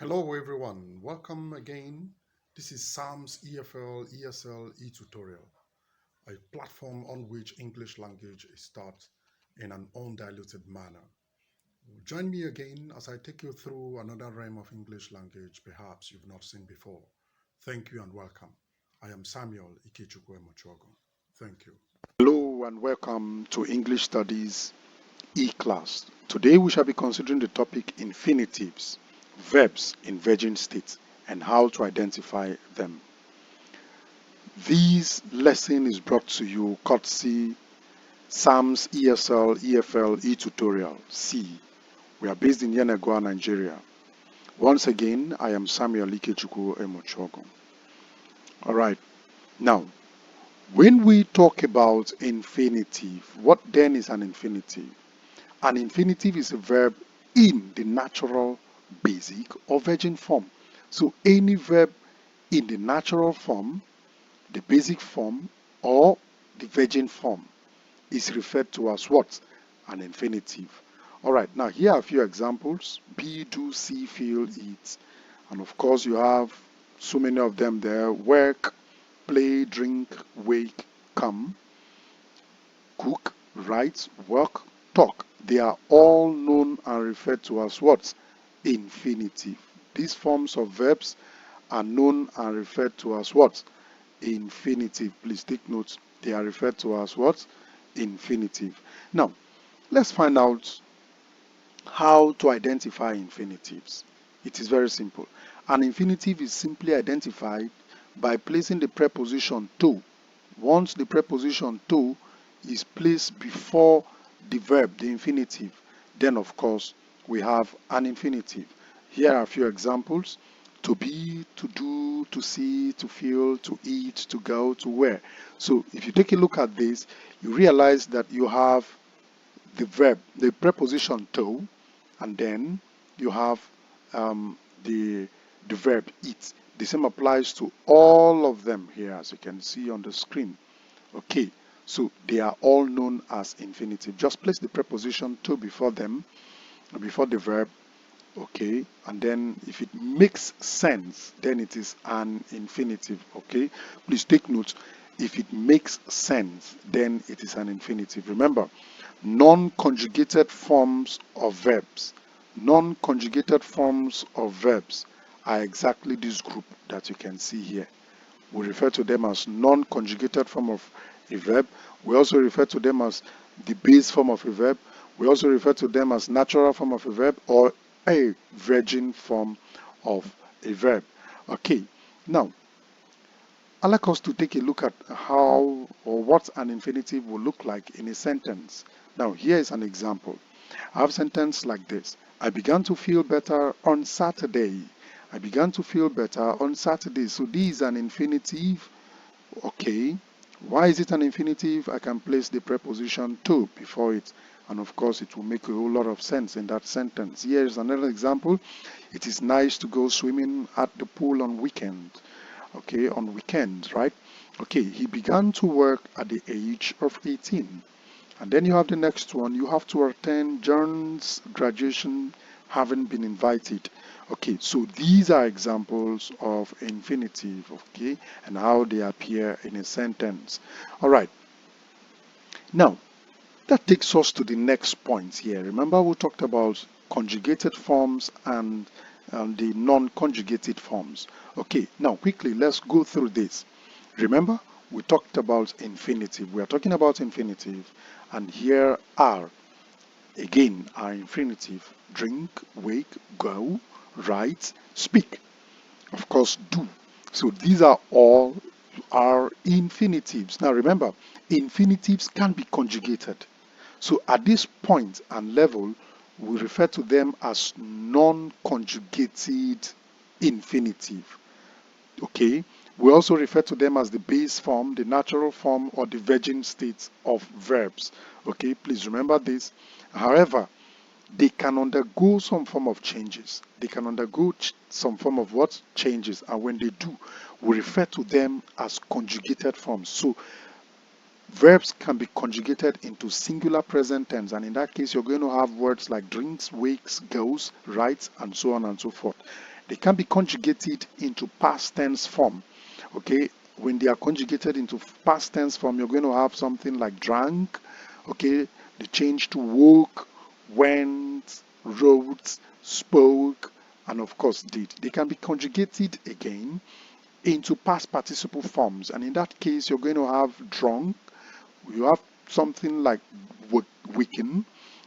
Hello everyone, welcome again. This is Sam's EFL ESL e-tutorial, a platform on which English language is taught in an undiluted manner. Join me again as I take you through another realm of English language perhaps you've not seen before. Thank you and welcome. I am Samuel Ikechukwu Mochogo. Thank you. Hello and welcome to English Studies e-class. Today we shall be considering the topic infinitives, verbs in virgin state, and how to identify them. This lesson is brought to you courtesy Sam's ESL EFL e-tutorial C. We are based in Yenagoa, Nigeria. Once again, I am Samuel Ikechukwu Emochogo. Alright, now when we talk about infinitive, what then is an infinitive? An infinitive is a verb in the natural, basic, or virgin form. So any verb in the natural form, the basic form, or the virgin form is referred to as what? An infinitive. Alright, now here are a few examples. Be, do, see, feel, eat. And of course you have so many of them there. Work, play, drink, wake, come, cook, write, work, talk. They are all known and referred to as what? Infinitive. These forms of verbs are known and referred to as what? Infinitive. Please take notes. They are referred to as what? Infinitive. Now, let's find out how to identify infinitives. It is very simple. An infinitive is simply identified by placing the preposition to. Once the preposition to is placed before the verb, the infinitive, then of course we have an infinitive. Here are a few examples. To be, to do, to see, to feel, to eat, to go, to wear. So if you take a look at this, you realize that you have the verb, the preposition to, and then you have the verb eat. The same applies to all of them here, as you can see on the screen. Okay, so they are all known as infinitive. Just place the preposition to before them, before the verb, okay, and then if it makes sense, then it is an infinitive. Okay, please take note. If it makes sense, then it is an infinitive. Remember, non-conjugated forms of verbs, non-conjugated forms of verbs are exactly this group that you can see here. We refer to them as non-conjugated form of a verb. We also refer to them as the base form of a verb. We also refer to them as natural form of a verb or a virgin form of a verb. Okay, now I'd like us to take a look at how or what an infinitive will look like in a sentence. Now here is an example. I have a sentence like this. I began to feel better on Saturday. I began to feel better on Saturday. So this is an infinitive. Okay. Why is it an infinitive? I can place the preposition to before it. And of course, it will make a whole lot of sense in that sentence. Here is another example. It is nice to go swimming at the pool on weekend. Okay, on weekends, right? Okay, he began to work at the age of 18. And then you have the next one. You have to attend John's graduation having been invited. Okay, so these are examples of infinitive, okay, and how they appear in a sentence. All right. Now, that takes us to the next point here. Remember we talked about conjugated forms and the non-conjugated forms. Okay, now quickly let's go through this. Remember we talked about infinitive. We are talking about infinitive, and here are again our infinitive: drink, wake, go, write, speak. Of course, do. So these are all are infinitives. Now remember, infinitives can be conjugated. So at this point and level, we refer to them as non-conjugated infinitive. Okay. We also refer to them as the base form, the natural form, or the virgin state of verbs. Okay. Please remember this. However, they can undergo some form of changes. They can undergo some form of what? Changes. And when they do, we refer to them as conjugated forms. So verbs can be conjugated into singular present tense, and in that case you're going to have words like drinks, wakes, goes, writes, and so on and so forth. They can be conjugated into past tense form. Okay, when they are conjugated into past tense form, you're going to have something like drank. Okay, they change to woke, went, wrote, spoke, and of course did. They can be conjugated again into past participle forms, and in that case, you're going to have drunk. You have something like weaken.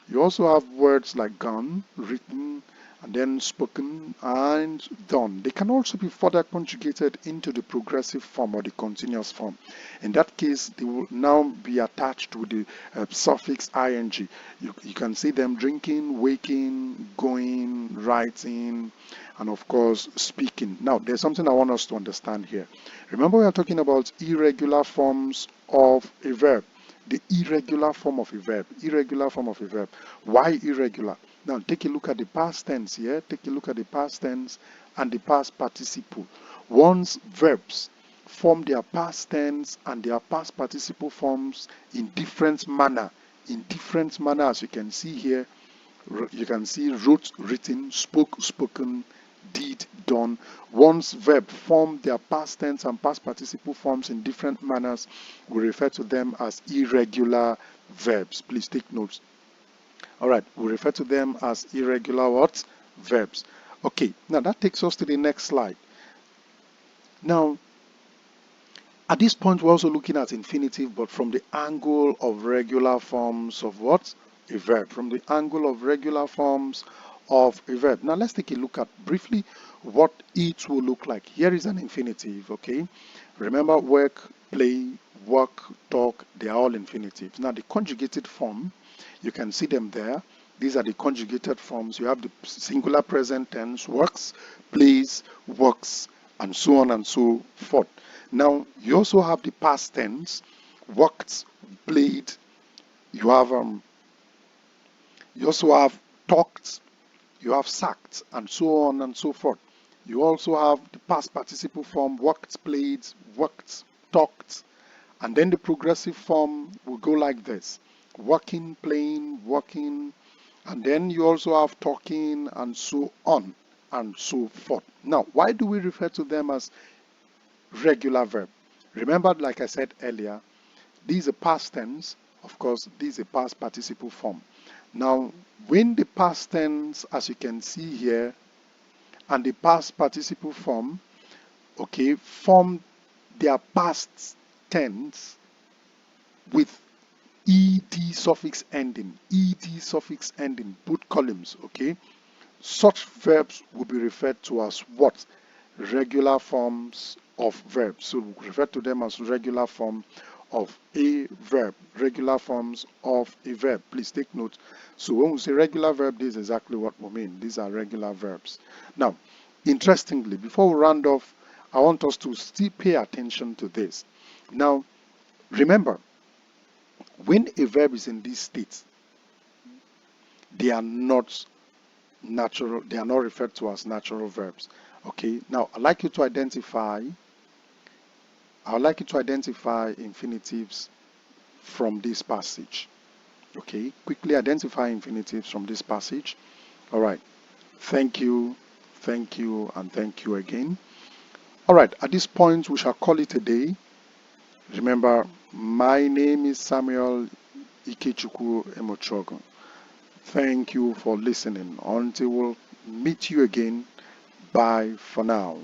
You also have words like gone, written, and then spoken and done. They can also be further conjugated into the progressive form or the continuous form. In that case, they will now be attached with the suffix ing. You can see them drinking, waking, going, writing, and of course speaking. Now, there's something I want us to understand here. Remember, we are talking about irregular forms of a verb. The irregular form of a verb. Irregular form of a verb. Why irregular? Now take a look at the past tense here. Take a look at the past tense and the past participle. Once verbs form their past tense and their past participle forms in different manner. In different manner, as you can see here, you can see wrote, written, spoke, spoken, did, done. Once verb form their past tense and past participle forms in different manners, we refer to them as irregular verbs. Please take notes. All right, we refer to them as irregular what? Verbs. Okay, now that takes us to the next slide. Now, at this point, we're also looking at infinitive, but from the angle of regular forms of what? A verb. From the angle of regular forms of a verb. Now, let's take a look at briefly what it will look like. Here is an infinitive, okay? Remember, work, play, work, talk, they are all infinitives. Now, the conjugated form, you can see them there. These are the conjugated forms. You have the singular present tense, works, plays, works, and so on and so forth. Now, you also have the past tense, worked, played. You have you also have talked, you have sacked, and so on and so forth. You also have the past participle form, worked, played, worked, talked, and then the progressive form will go like this: working, playing, working, and then you also have talking, and so on and so forth. Now, why do we refer to them as regular verb? Remember, like I said earlier, this is a past tense. Of course, this is a past participle form. Now, when the past tense, as you can see here, and the past participle form, okay, form their past tense with ed suffix ending, both columns, okay, such verbs will be referred to as what? Regular forms of verbs. So we refer to them as regular form of a verb, regular forms of a verb. Please take note. So when we say regular verb, this is exactly what we mean. These are regular verbs. Now, interestingly, before we round off, I want us to still pay attention to this. Now, remember, when a verb is in this state, they are not natural, they are not referred to as natural verbs. Okay, now I'd like you to identify infinitives from this passage. Okay, quickly identify infinitives from this passage. All right, thank you, and thank you again. All right, at this point we shall call it a day. Remember, my name is Samuel Ikechukwu Emochogo. Thank you for listening. Until we'll meet you again, bye for now.